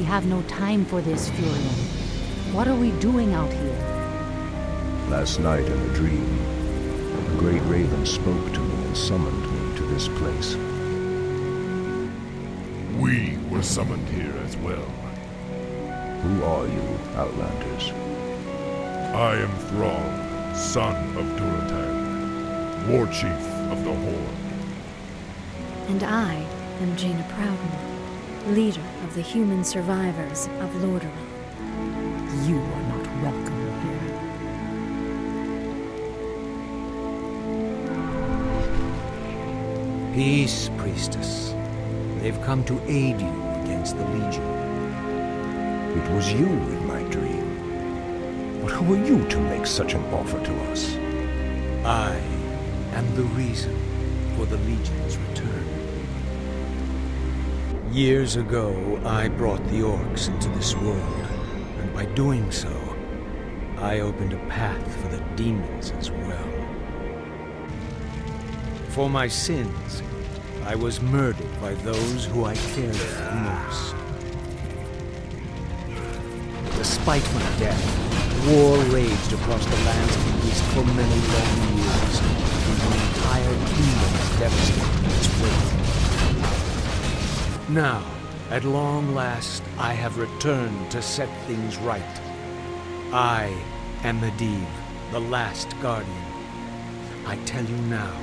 have no time for this, Furion. What are we doing out here? Last night in a dream, a great raven spoke to me and summoned me to this place. We were summoned here as well. Who are you, Outlanders? I am Thrall, son of Duratan, war chief of the Horde. And I am Jaina Proudmoore, leader of the human survivors of Lordaeron. You are not welcome here. Peace, priestess. They've come to aid you against the Legion. It was you in my dream. But who are you to make such an offer to us? I am the reason for the Legion's return. Years ago, I brought the orcs into this world, and by doing so, I opened a path for the demons as well. For my sins, I was murdered by those who I cared for most. Despite my death, war raged across the lands of the East for many long years, and an entire kingdom was devastated in its wake. Now, at long last, I have returned to set things right. I am Medivh, the last guardian. I tell you now,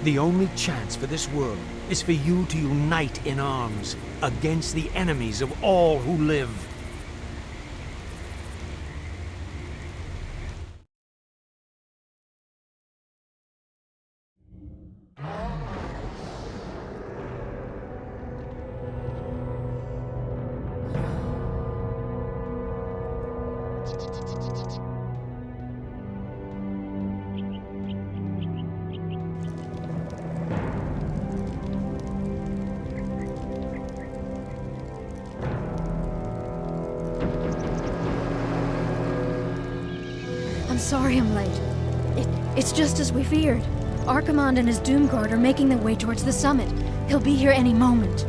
the only chance for this world is for you to unite in arms against the enemies of all who live. Sorry I'm late. It's just as we feared. Archimonde and his Doomguard are making their way towards the summit. He'll be here any moment.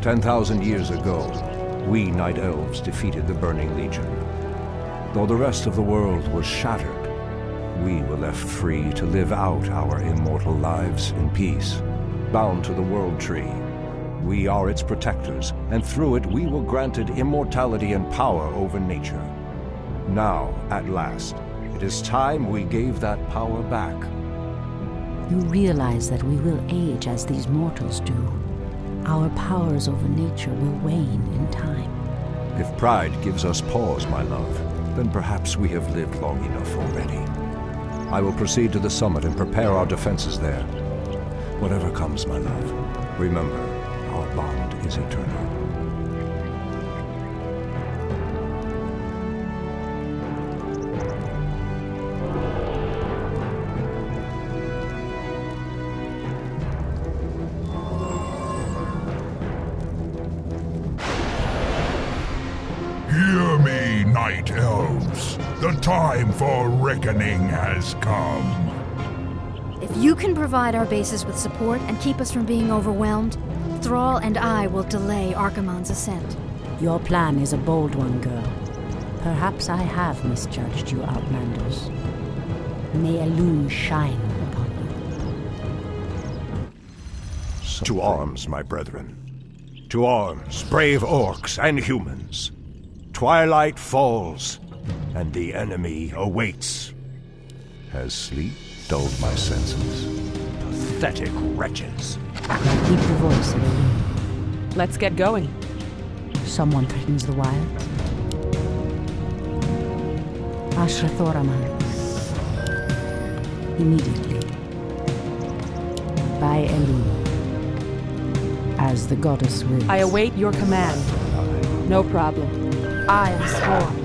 10,000 years ago, we Night Elves defeated the Burning Legion. Though the rest of the world was shattered, we were left free to live out our immortal lives in peace. Bound to the World Tree, we are its protectors, and through it we were granted immortality and power over nature. Now, at last, it is time we gave that power back. You realize that we will age as these mortals do. Our powers over nature will wane in time. If pride gives us pause, my love, then perhaps we have lived long enough already. I will proceed to the summit and prepare our defenses there. Whatever comes, my love, remember, our bond is eternal. Hear me, Night Elves. The time for reckoning has come. If you can provide our bases with support and keep us from being overwhelmed, Thrall and I will delay Archimonde's ascent. Your plan is a bold one, girl. Perhaps I have misjudged you, Outlanders. May Elune shine upon you. To arms, my brethren. To arms, brave orcs and humans. Twilight falls, and the enemy awaits. Has sleep dulled my senses? Pathetic wretches. Now keep your voice, Elune. Let's get going. Someone threatens the wilds. Ashra Thoraman. Immediately. By Elune. As the goddess wills. I await your command. No problem. I am sworn.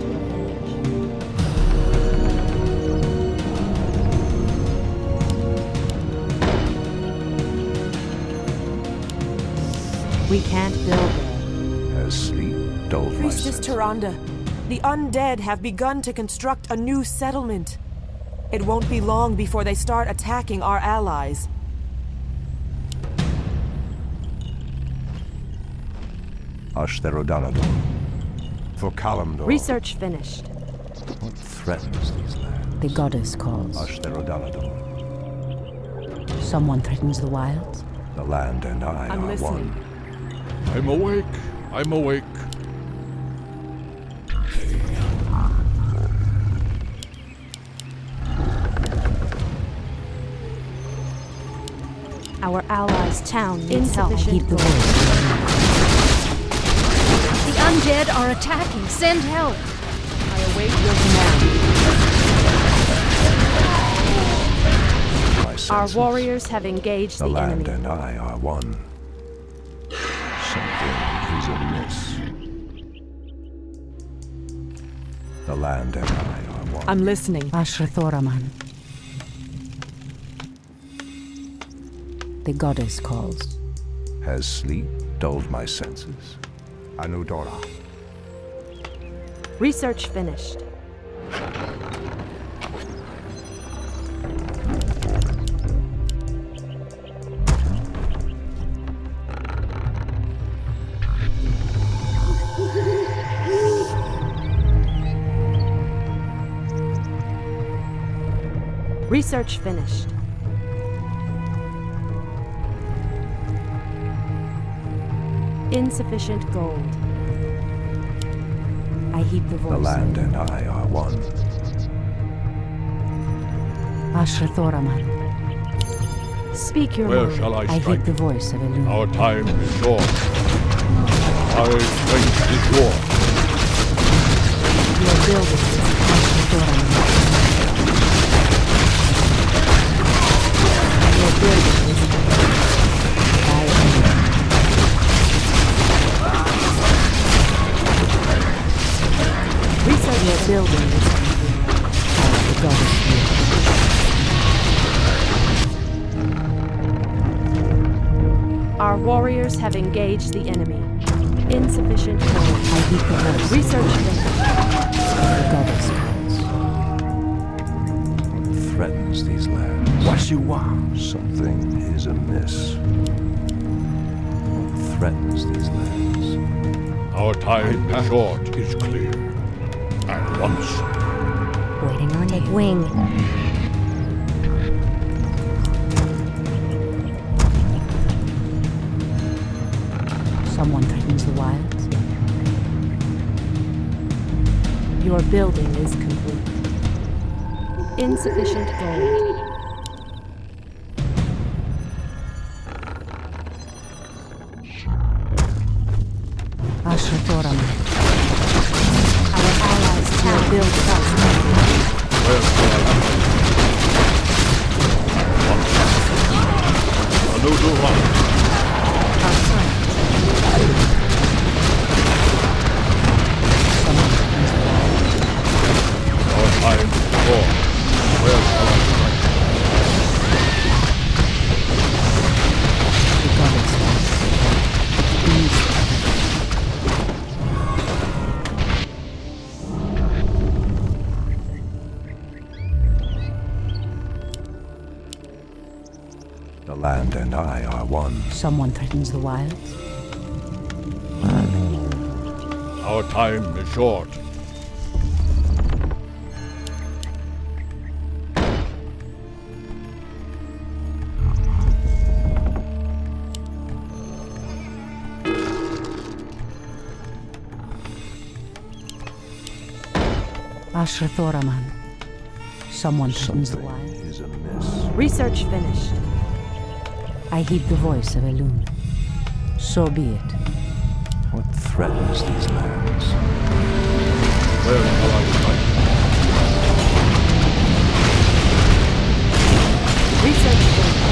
We can't build there. Has sleep dulled my Priestess senses? Tyrande, the undead have begun to construct a new settlement. It won't be long before they start attacking our allies. Ashtherodanador. For Kalimdor. Research finished. What threatens these lands? The goddess calls. Ashtarodalador. Someone threatens the wilds? The land and I I'm are listening. one. I'm awake. I'm awake. Our allies' town needs help. Keep the gold. voice. The undead are attacking. Send help. I await your command. My Our senses. warriors have engaged The the land enemy. and I are one. Something is amiss. The land and I are one. I'm listening. Ashrathoraman. The goddess calls. Has sleep dulled my senses? Anudora. Research finished. Research finished. Insufficient gold. I heap the voice. The land and I are one. Ashrathoraman. Speak your Where mind. shall I I heap strike? the voice of Elune. Our time is short. Our strength is war. Your building is Ashrathoraman. Your building is by Elune. Research Your building is by the goddess here. Our warriors have engaged the enemy. Insufficient gold. I heap the voice. Research finished. The goddess calls. Threatens these lands. Washiwa. Something is amiss. What threatens these lands? Our time short is clear. At once. Waiting on Take you. wing. Someone threatens the wilds. Your building is complete. Insufficient gold. Ashrathoraman. Our allies' town built Where shall I go? Anudora. Our time is short. Where shall I strike? The goddess calls. The land and I are one. Someone threatens the wilds. Our time is short. Ashrathoraman. Someone threatens the Something wilds. is amiss. Research finished. I heap the voice of Elune. So be it. What threatens these lands? Where shall I strike? Research finished.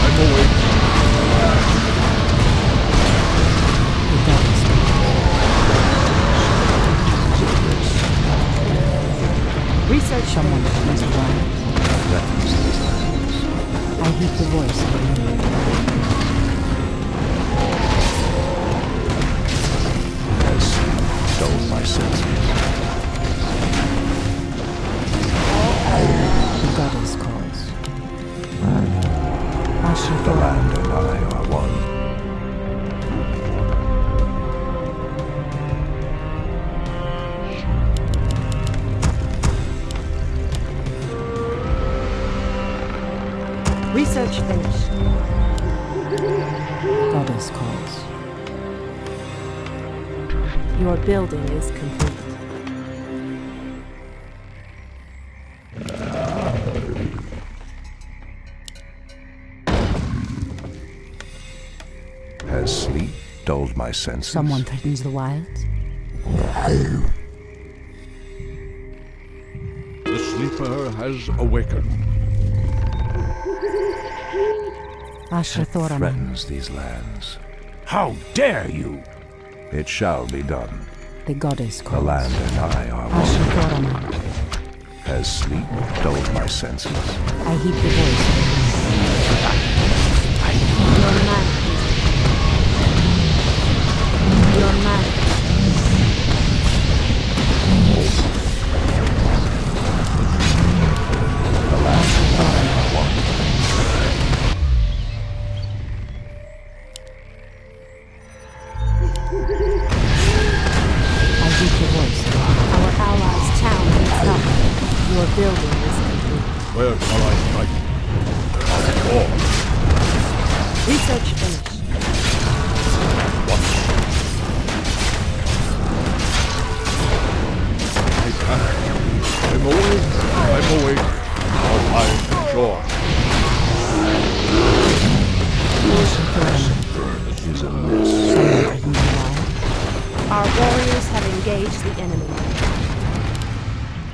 I'm awake. The goddess calls. Research Someone finished. threatens the wilds. Threatens these lands. I heap the voice of Elune. Has sleep dulled my senses? The goddess calls. The Ashrathoraman. land and I are one. Research finished. Goddess calls. Your building is complete. Has sleep dulled my senses? Someone threatens the wilds. The sleeper has awakened. Ashra Thoraman. Threatens these lands. How dare you! It shall be done. The goddess The calls. land and I are one. Ashra Thoraman. Has sleep dulled my senses? I heed the voice. Your man. Your man. The land and I are one. I heed the voice. Our allies' town needs help. Your building is complete. Where shall I strike? Or Research finished. I can't. I'm old. I'm awake. Our time is short. Is a miss. Someone threatens the wild. Our warriors have engaged the enemy.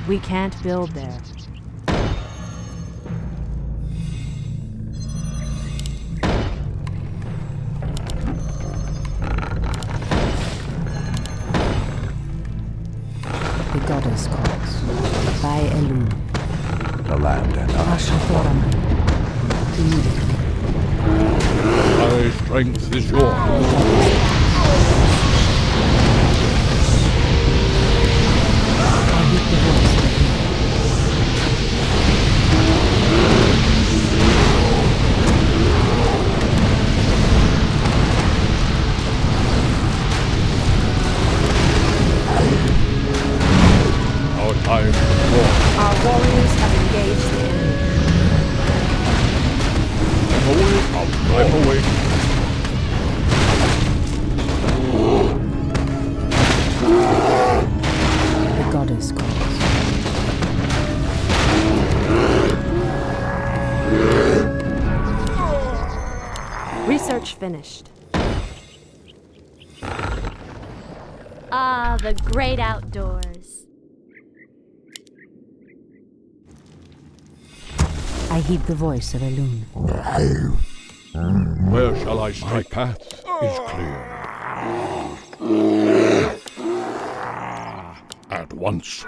We can't build there. The goddess calls. By Elun. The land and I. Ashra Thoraman. Immediately. My strength is yours. I heed the voice. Our time is short. Our warriors have engaged the enemy. I'm awake. I'm awake. The goddess calls. Research finished. Ah, the great outdoors. I heed the voice of Elun. Where shall I strike? My path is clear. At once.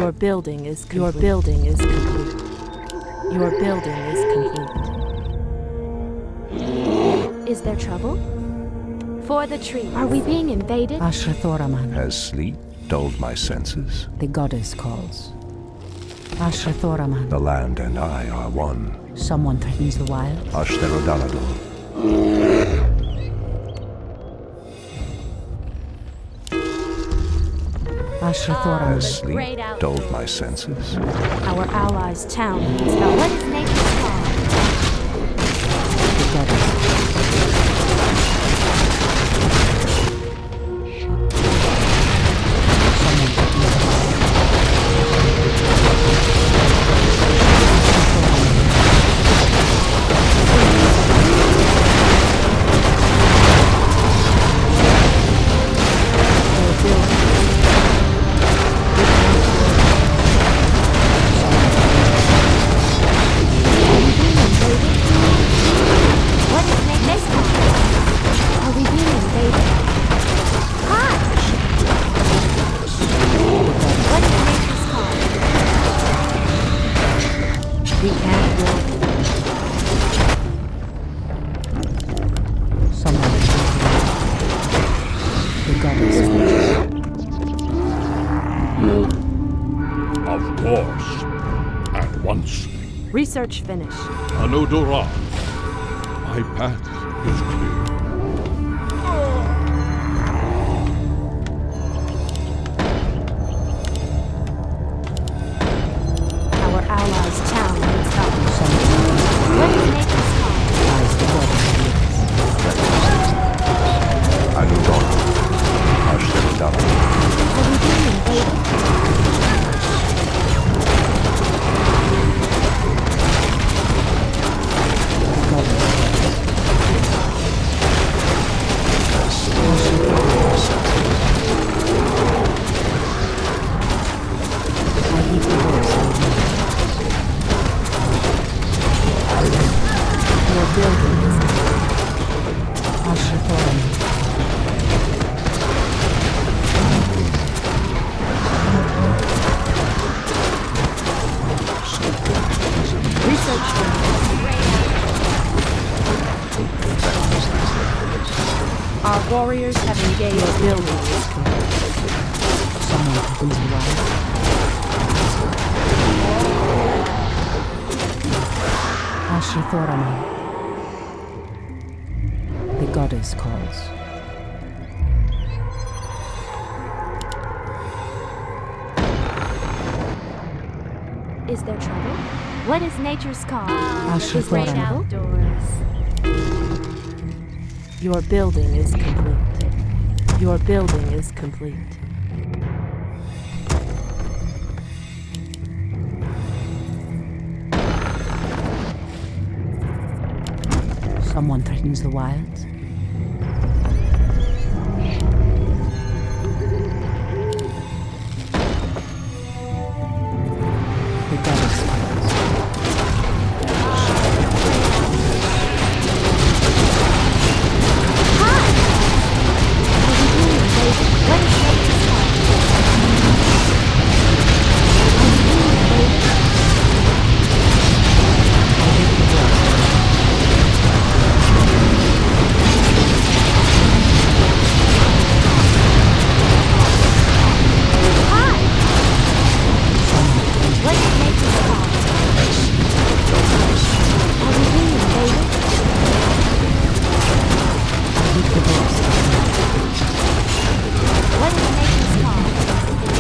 Your building is complete. Your building is complete. Your building is complete. Is there trouble? For the tree. Are we being invaded? Ashra Thoraman. Has sleep dulled my senses? The goddess calls. Ashra Thoraman. The land and I are one. Someone threatens the wild. Ashtarodalado. Ashra Thoraman. Has sleep dulled my senses? Our allies' town needs help. What is nature's call? The goddess. Someone threatens the What is nature's call? Are we being invaded? Hi! What is nature's call? We can't build. Someone the goddess. Of course. At once. Research finished. Anodora. My path is clear. Our warriors have engaged Your the building enemy. is complete. Someone opens the wire. Ashithoraman. The goddess calls. Is there trouble? What is nature's call? Ashithoraman. Great outdoors. Your building is complete. Your building is complete. Someone threatens the wilds. The goddess calls. What is nature's call? What is nature's call? Are we being invaded? What is nature's call?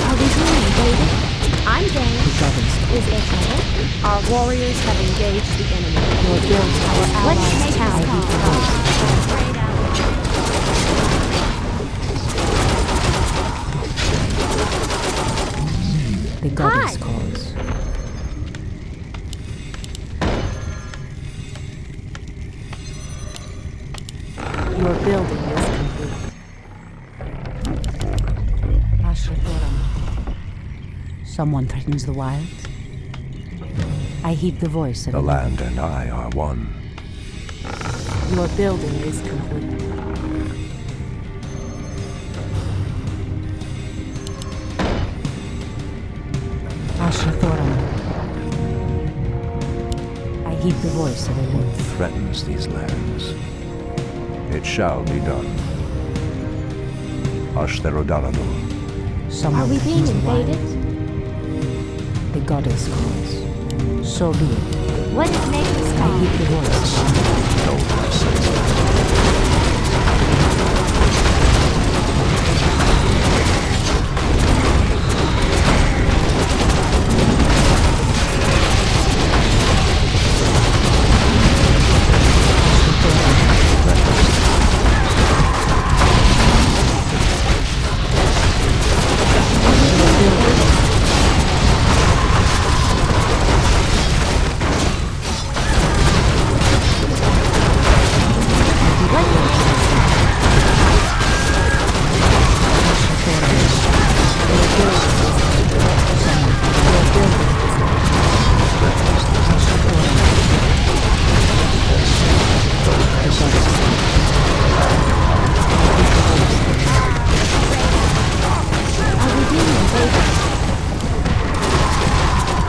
Are we being invaded? I'm game. Is there trouble? Our warriors have engaged the enemy. Your build our What is allies' town. nature's call? Great outdoors. The goddess Hi. calls. Your building is complete. Ashithoraman. Someone threatens the wilds. I heed the voice of The a land and I are one. Your building is complete. Ashithoraman. I heed the voice of a What wolf. threatens these lands? It shall be done. Ashtherodarador. Someone Are we being threatens the invaded? wilds. The goddess calls. So be it. What is nature's I call? heed the voice. No blessings. Are we being invaded?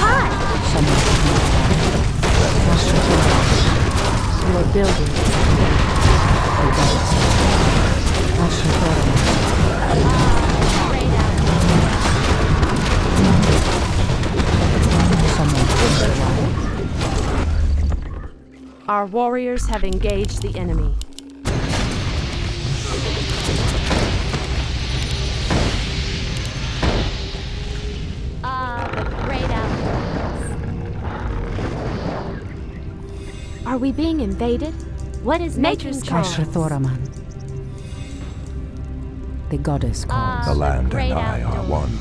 Hi! Your building is complete. The goddess calls. Ashithoraman. Great outdoors. Someone threatens the wilds. Our warriors have engaged the enemy. The great outdoors. Are we being invaded? What is nature's call? Ashithoraman. The goddess calls. The land great and I are outdoors. one.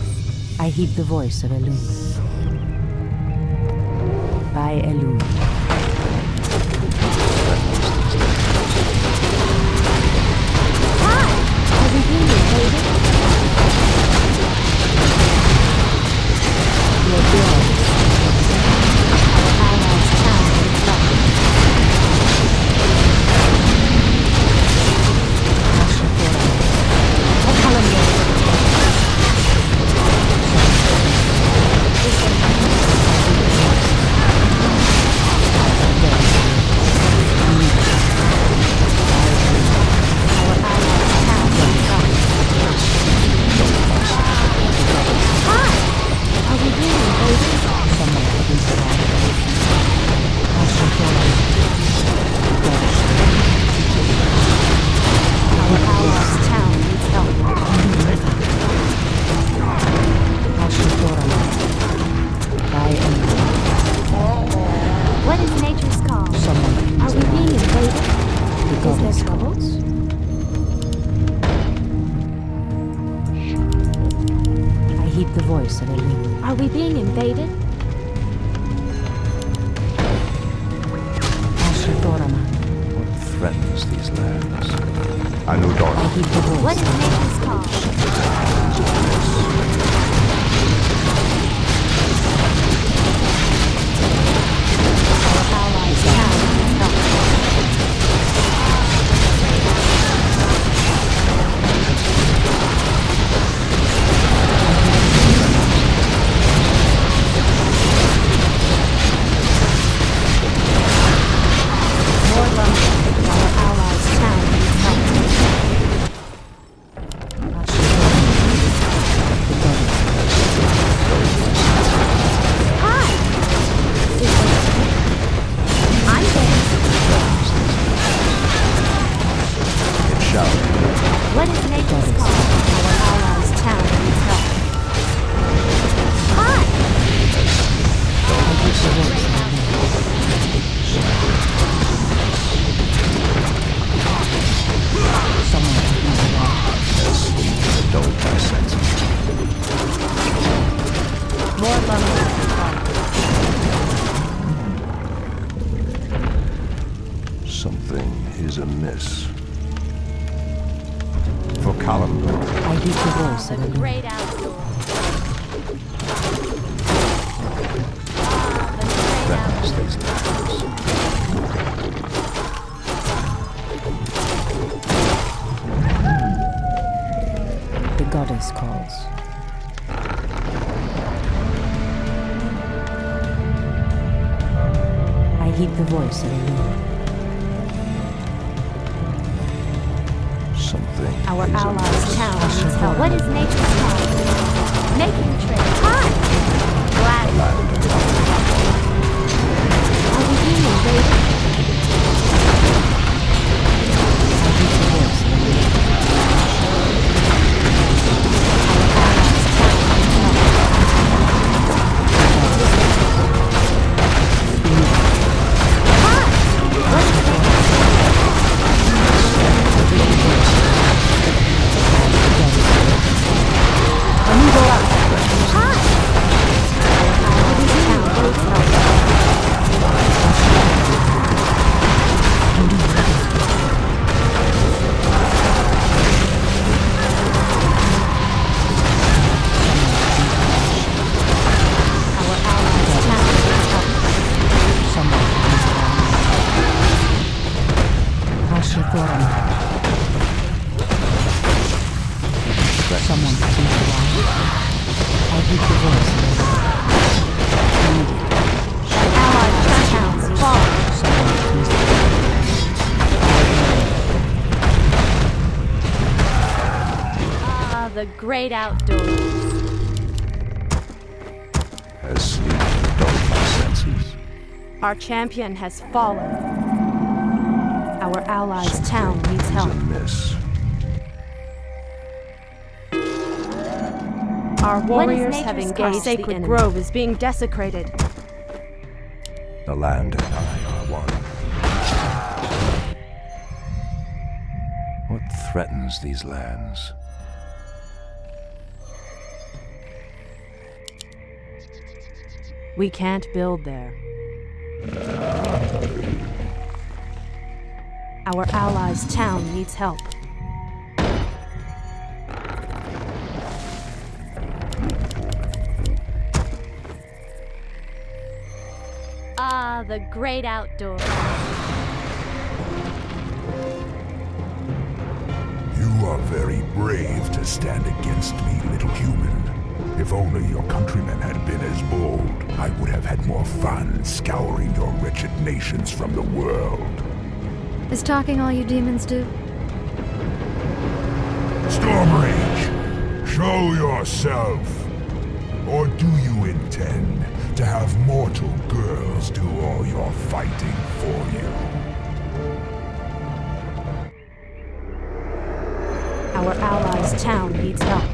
I heed the voice of Elune. By Elune. Hi! Are we being invaded? Your building is Our allies' town is left. Ashithoraman. A colony. Stress levels? I heed the voice of a link. Are we being invaded? What threatens these lands? Anudon. I heed the voice. What is nature's call? Our allies have help. More lumber. Our allies' town needs help. Hi! I'm there. It shall. What is nature's call? Our allies' town needs help. Hi! Dull my senses. More lumber. Something is amiss. For Kalimdor. I heed the voice of a The link. great outdoors. Threatens these lands. The goddess calls. I heed the voice of a link. Something Our is allies' amiss. town needs help. What is nature's call? Making trade. Hi! Glad. Are we being invaded? Someone please arrive. I heed the voice of a Allied towns fall. Someone please Ah, the great outdoors. Has sleep dulled my senses? Our champion has fallen. Our allies' town needs Is help. amiss. Our warriors have nature's engaged. call? Our sacred grove is being desecrated. The land and I are one. What threatens these lands? We can't build there. Our allies' town needs help. Ah, the great outdoors. You are very brave to stand against me, little human. If only your countrymen had been as bold, I would have had more fun scouring your wretched nations from the world. Is talking all you demons do? Stormrage, show yourself. Or do you intend to have mortal girls do all your fighting for you? Our allies' town needs help.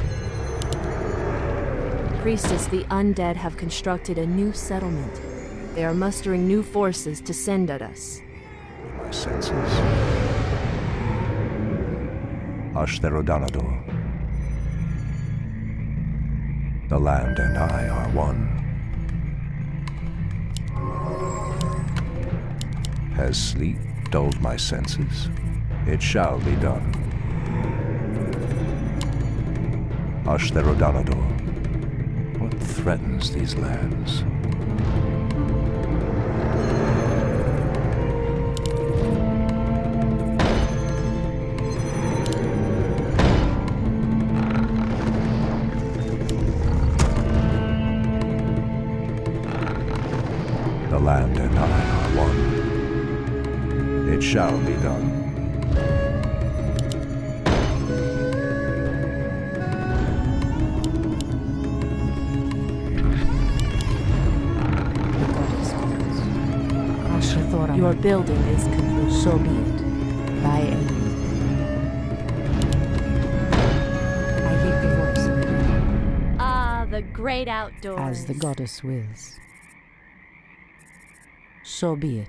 Priestess, the undead have constructed a new settlement. They are mustering new forces to send at us. My senses. Ashtherodanador. The land and I are one. Has sleep dulled my senses? It shall be done. Ashtherodanador. What threatens these lands? The land and I are one. It shall be done. Your building is complete. So be it. By Elune. I hear the voice of Elune. Ah, the great outdoors. As the goddess wills. So be it.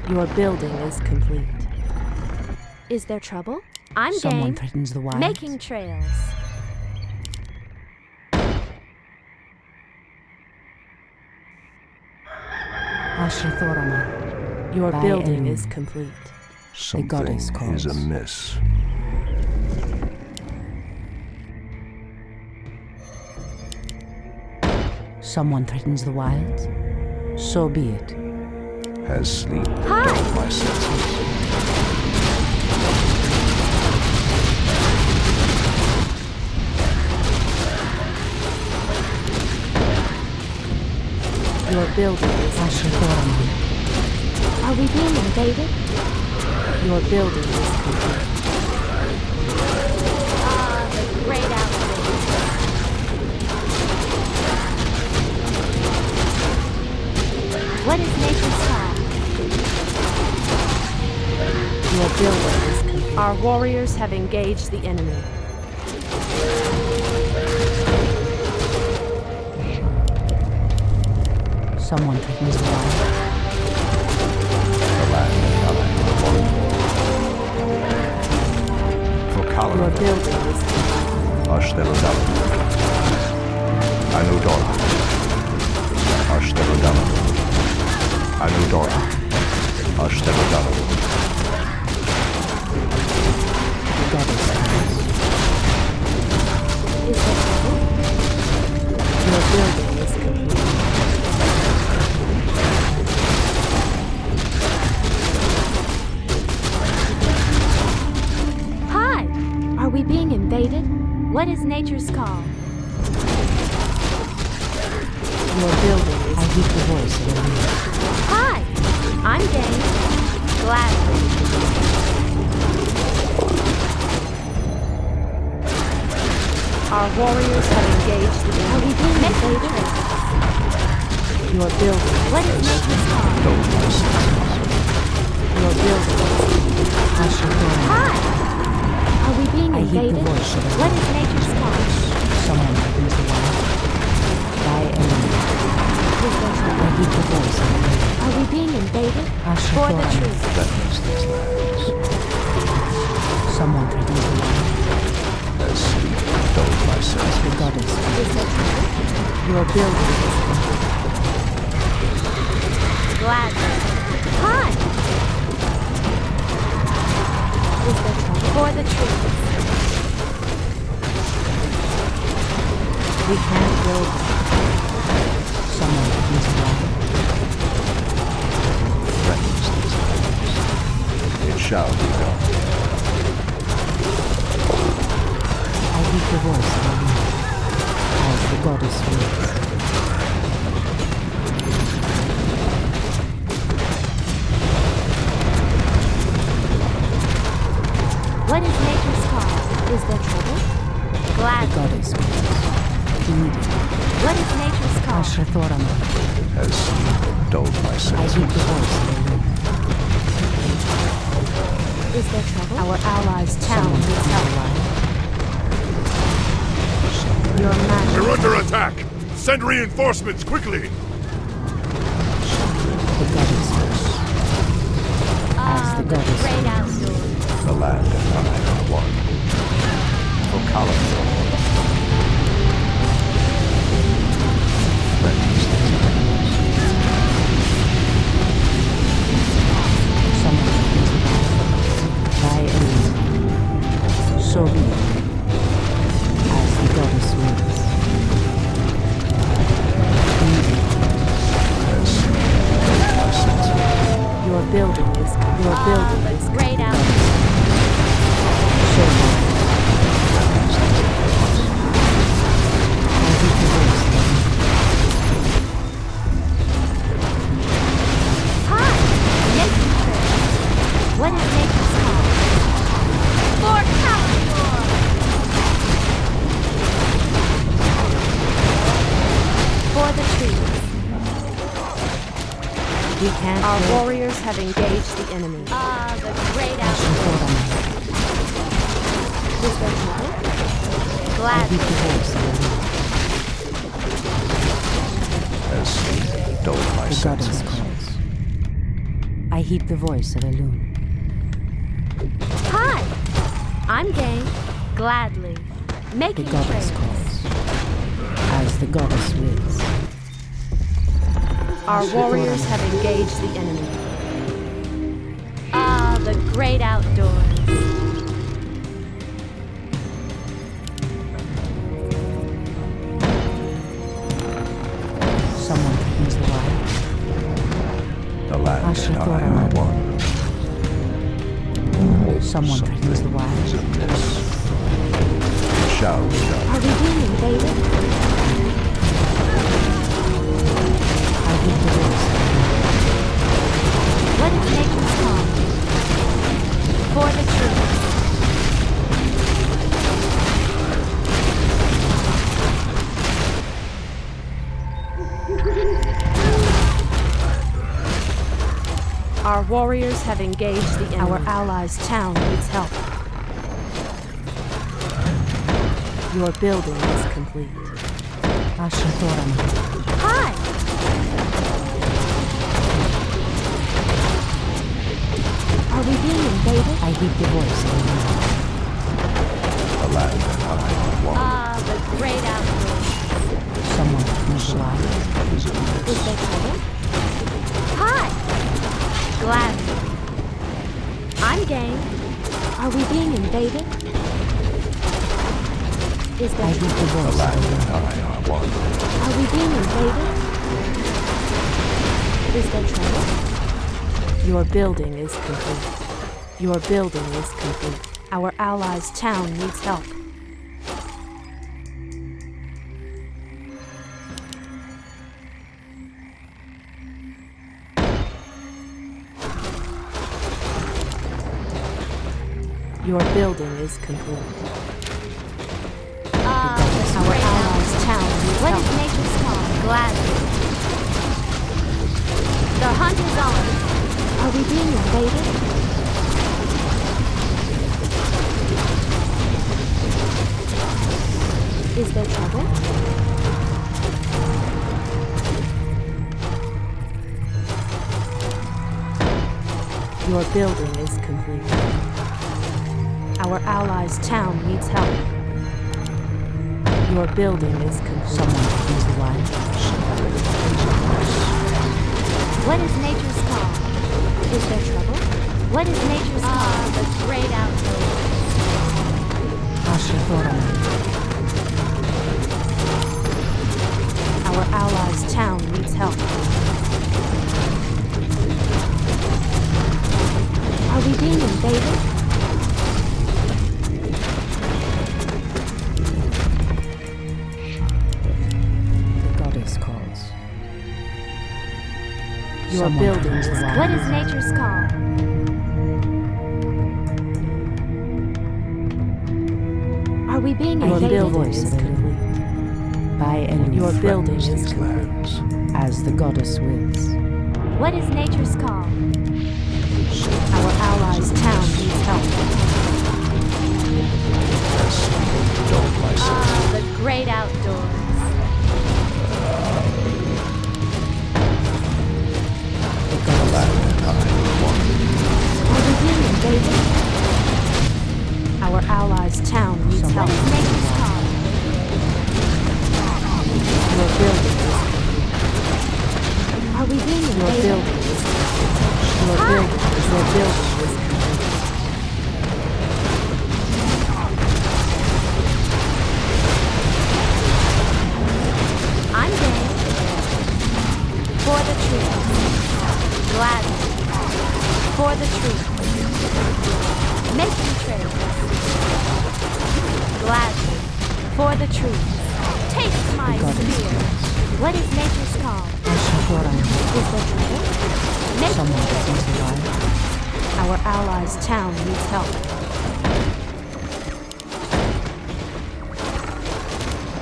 Your building is complete. Is there trouble? I'm Someone game. threatens the wilds. Making trails. Ashrathoraman. Your By building Elune. is complete. Something goddess calls. is amiss. Someone threatens the wilds. So be it. Has sleep Hi. dulled my senses? Your building is Ashrathoraman. Are we being invaded? Your building is complete. Ah, the great outdoors. What is nature's call? Your building is complete. Our warriors have engaged the enemy. Someone threatens the wilds. The land and I are one. For Your Kalara, building is complete. Ashtherodama. Anudora. Ashtherodama. Anudora. Ashtherodama. The goddess calls. Is there trouble? Your building is complete. Hi! Are we being invaded? What is nature's call? Your building is I hear the voice of Elune. Hi! I'm game. Gladly. Our warriors have engaged the Are enemy. we being invaded? Your building. What is nature's call? Your building is Ashrathoraman. Hi! Are we being I hear the invaded? voice of What Elune. is nature's call? Someone threatens the wilds. By Elune. Is there I trouble? hear the voice of Elune. Are we being invaded? For the Ashrathoraman. truth. Threatens these lands. Someone threatens the wilds. Has sleep dulled my senses? The goddess calls. Is there trouble? Your building is Gladly. Hi! Is there trouble? For the truth. We can't build. Someone threatens the wilds. Threatens these lands. It shall be done. I hear the voice of Elune. As the goddess wills. What is nature's call? Is there trouble? The Gladly. goddess wills. Immediately. What is nature's call? Ashrathoraman. Has sleep dulled my I senses? hear the voice of Elune. Is there trouble? Our allies' Someone town is threatens the held. wilds. Your majesty. We're under attack! Send reinforcements quickly! The goddess wills. Ah, the the goddess great wills. outdoors. The land and I are one. So be it. As the goddess wills. Your building is Great out. so be it. I hear the voice of Hi! Nature Trail. What is nature's call? For Calendor! For the trees. We can't. Our warriors have engaged the enemy. The great outdoors. Is there trouble? I Glad. hear the voice of As dull my the goddess senses. calls. I heed the voice of Elune. Hi! I'm game. Gladly. The Making goddess trades. calls. As the goddess wills. Our warriors have engaged the enemy. The great outdoors. Someone threatens the wild. The land and I are one. Someone threatens the wild. Is amiss. Shall be done. Are we being invaded? I heed the voice of What is nature's call? For the truth. Our warriors have engaged the enemy. Our allies' town needs help. Your building is complete. Ashatorama. Hi! Are we being invaded? I heed the voice of Elune. The land and I are one. The great outdoors. Someone threatens the wild. Is amiss. Is there trouble? Hi! Glad. I'm game. Are we being invaded? Is I there heed the trouble? The voice of land Elune. and I are one. Are we being invaded? Is there trouble? Your building is complete. Your building is complete. Our allies' town needs help. Your building is complete. Our allies' town needs What help. is nature's call? Gladly. The hunt is on. Are we being invaded? Is there trouble? Your building is complete. Our allies' town needs help. Your building is complete. Someone threatens the wild. What is nature's call? Is there trouble? What is nature's call? The great outdoors. Ashatorama. Our allies' town needs help. Are we being invaded? The goddess calls. Your Someone building threatens is the wild. What is nature's call? Are we being I Your heed the invaded? building voice is of Elune. complete. By Elune. Your building These is complete. lands. As the goddess wills. What is nature's call? Our allies' town needs help. Dull my senses. The great outdoors. The land and I are one. Are we being invaded? Our allies' town needs Someone help. What is nature's call? Your building is complete. Are we being Your invaded? building is complete. Your building is complete. What is nature's call? Is there trouble? Someone threatens the wild. Our allies' town needs help.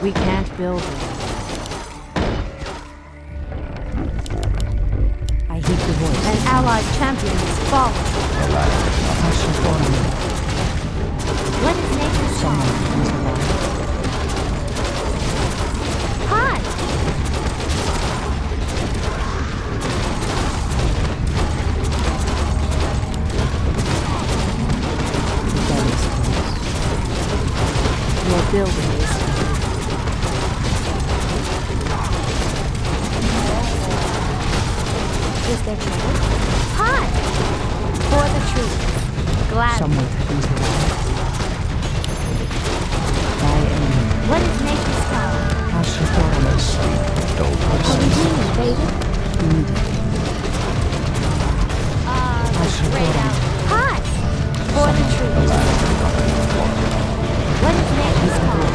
We can't build it. I heed the voice. An allied champion is fallen. What is nature's call? Hi! Your building is Is there trouble? Hi! For the truth. Glad. Someone threatens the wild. Thy enemy. What is nature's call? Are we being invaded? The great out. Hi! For the truth. What is nature's call?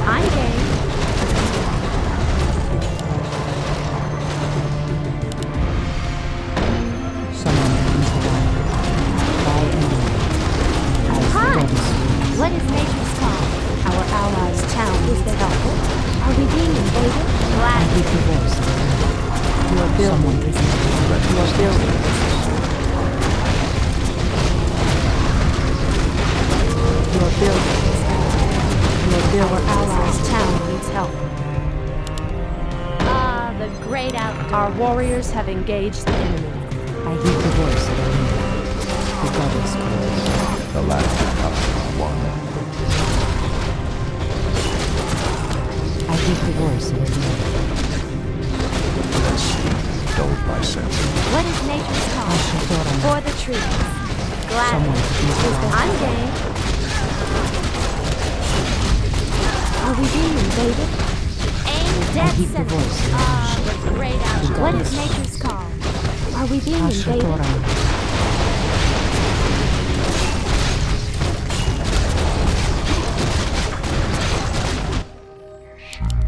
I'm game. Someone threatens the wild. Thy enemy. Hi! What is nature's call? our allies' town Is there trouble? Are we being invaded? Glad. I heed the voice. Your building is your building is your building is our allies' town needs help. Ah, the great outdoors. Our warriors have engaged the enemy. I heed the voice of the goddess calls. The land becomes one. I heed the voice of the Dulled my senses. What is nature's call? For the trees. Glad. Someone is I'm game. Are we being invaded? Aim dead heed the center. voice. Ah, the great outdoors. What is nature's call? Are we being invaded?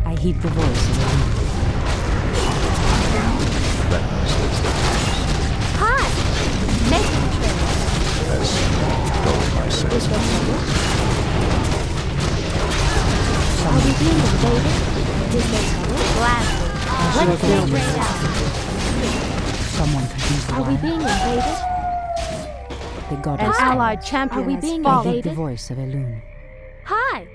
I heed the voice of the Hi! Making trade. As dulled my Is senses. there trouble? Are we being invaded? Is there trouble? Gladly. What is nature's call? someone threatens the Are we wild. being invaded? The An goddess Hi. allied Are champion we has being I fallen. heed the invaded? voice of Elune. Hi!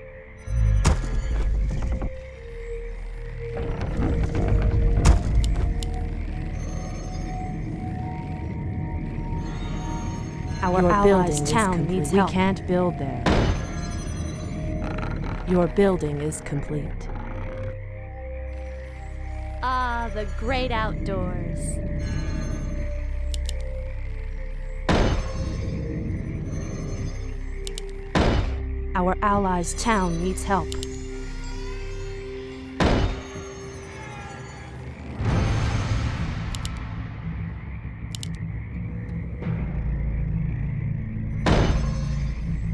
Our Your allies' building is town complete. needs We help. We can't build there. Your building is complete. Ah, the great outdoors. Our allies' town needs help.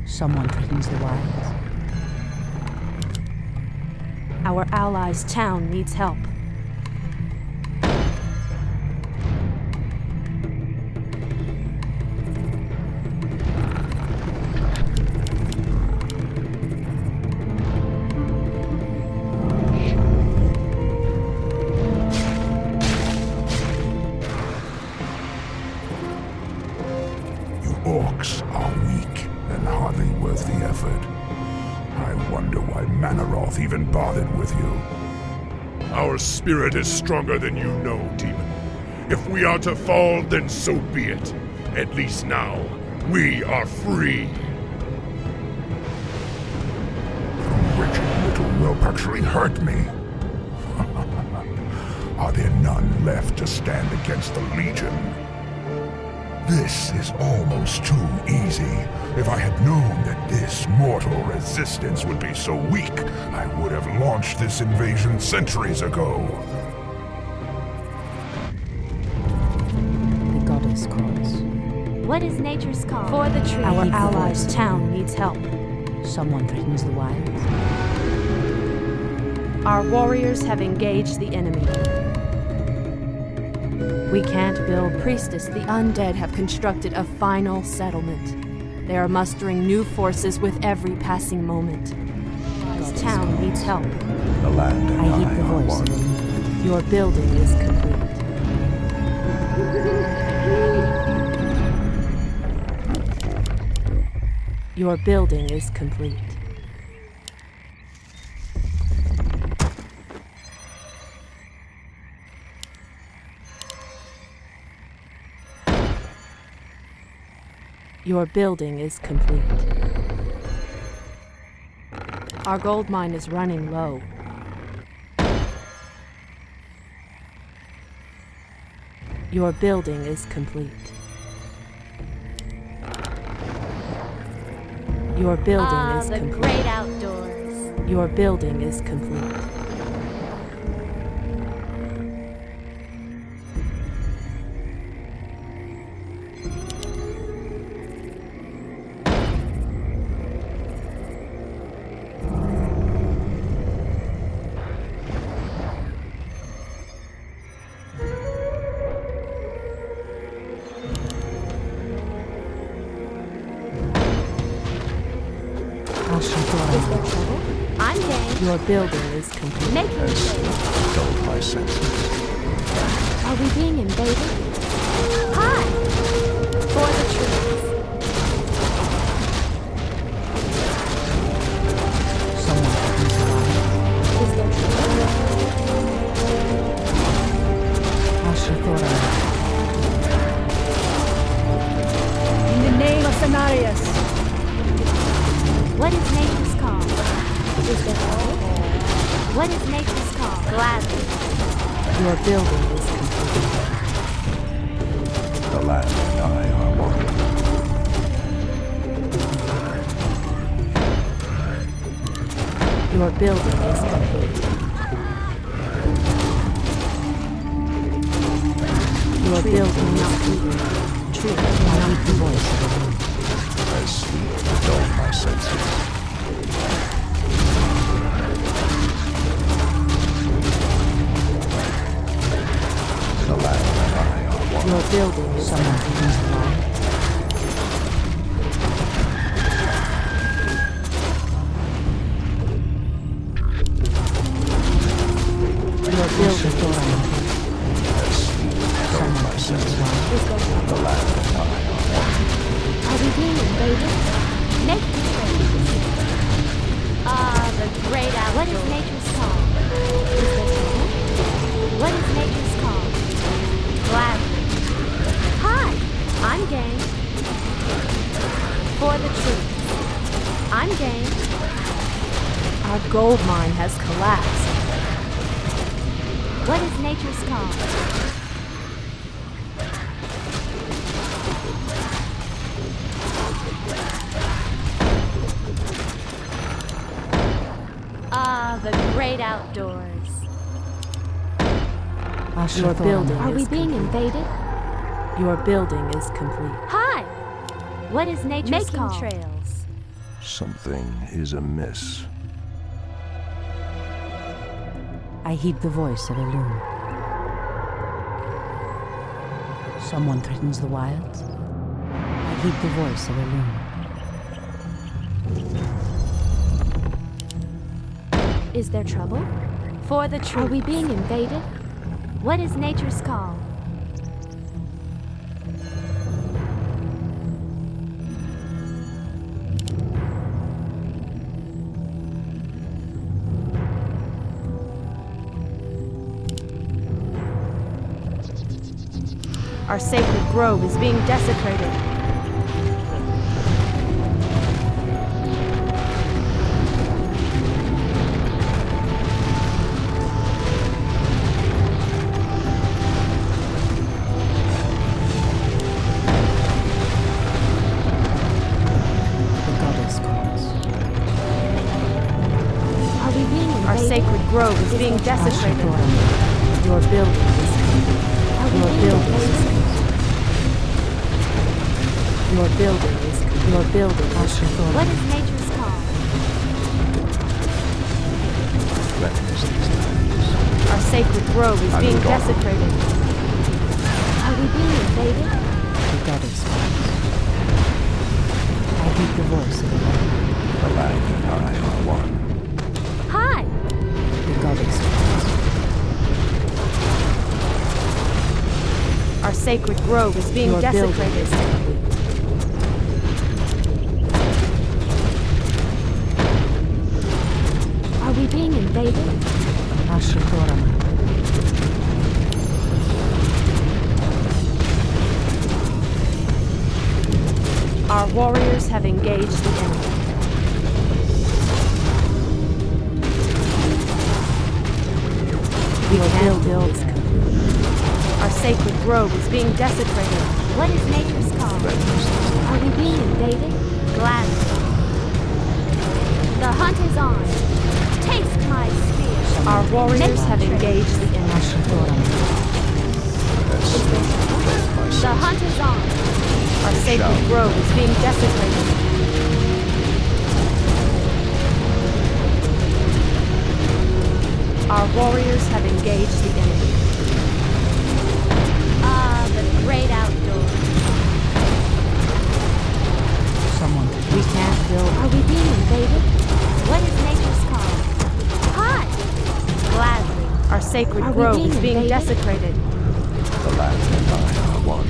Someone threatens the wilds. Our allies' town needs help. You orcs are weak and hardly worth the effort. I wonder why Manaroth even bothered with you. Our spirit is stronger than you know, demon. If we are to fall, then so be it. At least now, we are free. The wretched little whelp actually hurt me. Are there none left to stand against the Legion? This is almost too easy. If I had known that this mortal resistance would be so weak, I would have launched this invasion centuries ago. The goddess calls. What is nature's call? For the trees. Our Heed the allies' voice. town needs help. Someone threatens the wilds. Our warriors have engaged the enemy. We can't build priestess. The undead have constructed a final settlement. They are mustering new forces with every passing moment. This town needs help. The land and I heed the are voice. one. Your building is complete. Your building is complete. Your building is complete. Our gold mine is running low. Your building is complete. Your building is the complete. great outdoors. Your building is complete. I'm game. Your building is complete. Making trade. Dulled my senses. Are we being invaded? Hi! For the trees. Is there trouble? In the name of Cenarius. What is nature's call? Is there trouble? What is nature's call? Gladly. Your building is complete. The land and I are one. Your building is complete. Your building is complete. True. I need the voice of the wind. As sleep dulled my senses. The land and I are one. Your building is complete. Your building is complete. As sleep dulled my senses. The land and I are one. Are we being invaded? Making trade. The great outdoors. What is nature's call? Is there trouble? What is nature's call? Gladly. Hi! I'm game. For the truth. I'm game. Our gold mine has collapsed. What is nature's call? The great outdoors. Your building Are we is being complete. invaded? Your building is complete. Hi! What is nature's Making call? trails. Something is amiss. I heed the voice of a loon. Someone threatens the wilds. I heed the voice of a loon. Is there trouble? For the truth. Are we being invaded? What is nature's call? Our sacred grove is being desecrated. Our sacred grove is being desecrated. Your building is complete. Your building is complete. Your building is complete. Your building is complete. What is nature's call? threatens these lands. Our sacred grove is being desecrated. Are we being invaded? The goddess speaks. I heed the voice of the Lord. The land and I are one. Hi! The goddess speaks. Our sacred grove is being Your building desecrated. is complete. Are we being invaded? Ashratorama. Our warriors have engaged the enemy. Your building is complete. Our sacred grove is being desecrated. What is nature's call? Are we being invaded? Gladly. The hunt is on. Taste my spear. Our warriors have engaged the enemy. Ashratorama. The hunt is on. Our sacred grove is being desecrated. Our warriors have engaged the enemy. Ah, the great outdoors. Someone. We can't build. Are we being invaded? What is nature's call? Hi! Gladly. Our sacred Are we grove being is being invaded? desecrated. The land and I are one.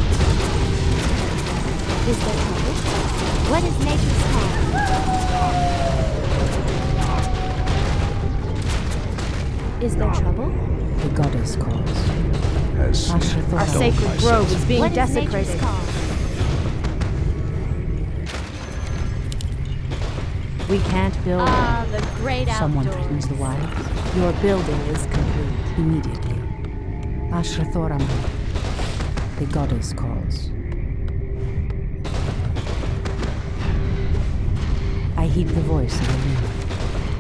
Is there trouble? What is nature's call? Is there trouble? The goddess calls. Has Our Ashratorama. sacred grove is being What is desecrated. nature's call? We can't build. Ah, the great Someone outdoors. threatens the wild. Your building is complete. Immediately. Ashratorama. The goddess calls. I heed the voice of the wind.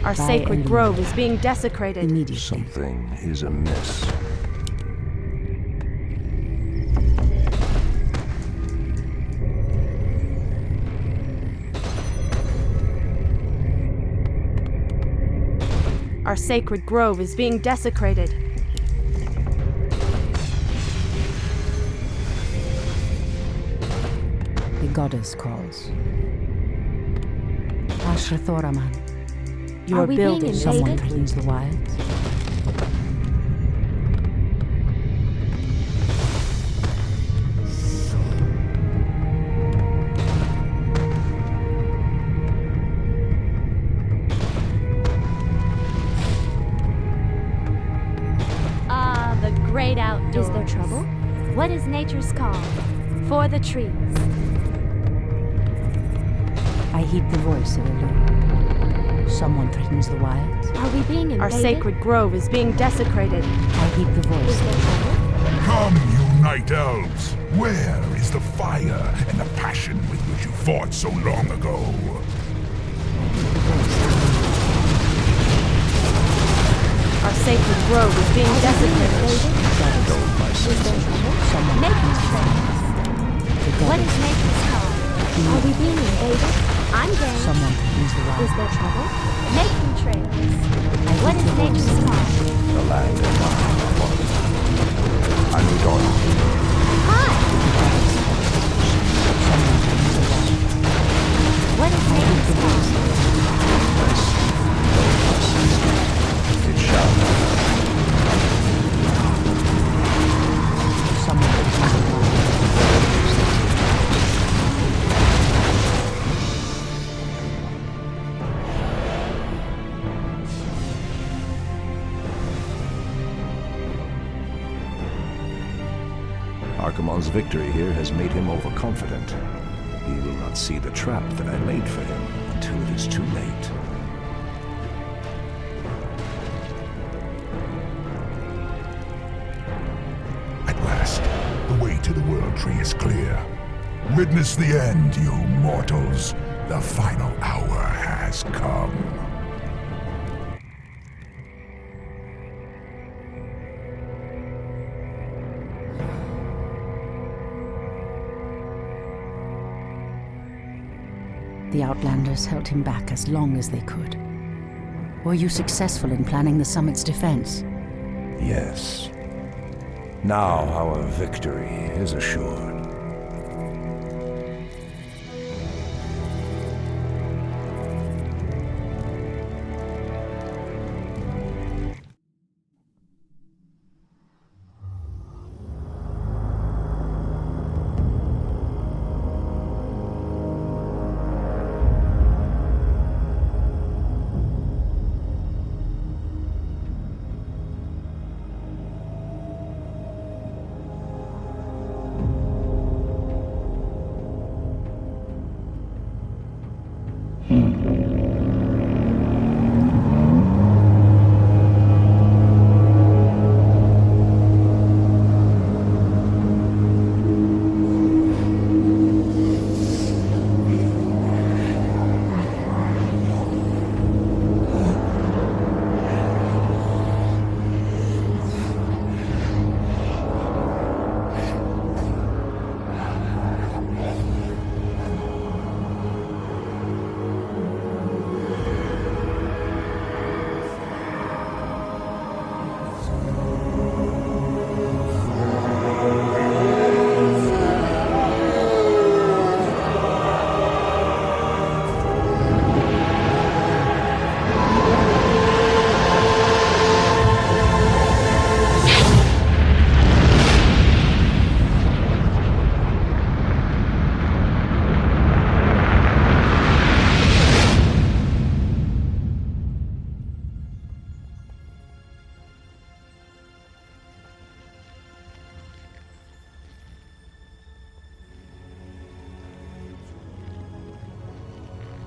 Our By sacred enemy. grove is being desecrated. Immediately. something is amiss. Our sacred grove is being desecrated. The goddess calls. Ashrathoraman. Your Are we being building. invaded? Someone threatens the wilds. Ah, the great outdoors. Is there trouble? What is nature's call? For the trees. I heed the voice of Elu. Someone threatens the wilds. Are we being invaded? Our sacred grove is being desecrated. I heed the voice. Is there trouble? Come, you night elves! Where is the fire and the passion with which you fought so long ago? Our sacred grove is being desecrated. Is there trouble? Nature's call. What is nature's call? Are we being invaded? I'm game. Someone threatens the Is wilds. there trouble? Making trails. What is nature's call? The land and I are one. I'm your daughter. Hi! What is nature's call? It shall not. Someone threatens the wilds. Archimonde's victory here has made him overconfident. He will not see the trap that I laid for him until it is too late. At last, the way to the World Tree is clear. Witness the end, you mortals. The final hour has come. The Outlanders held him back as long as they could. Were you successful in planning the summit's defense? Yes. Now our victory is assured.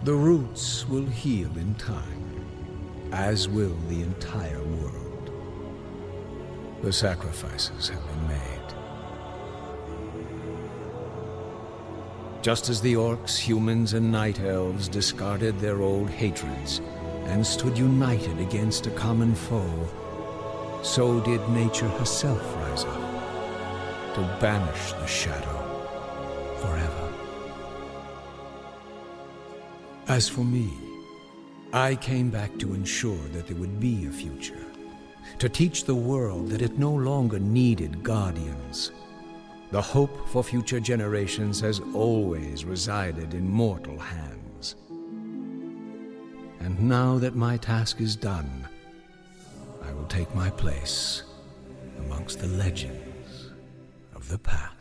The roots will heal in time, as will the entire world. The sacrifices have been made. Just as the orcs, humans, and night elves discarded their old hatreds and stood united against a common foe, so did nature herself rise up to banish the shadow forever. As for me, I came back to ensure that there would be a future, to teach the world that it no longer needed guardians. The hope for future generations has always resided in mortal hands. And now that my task is done, I will take my place amongst the legends of the past.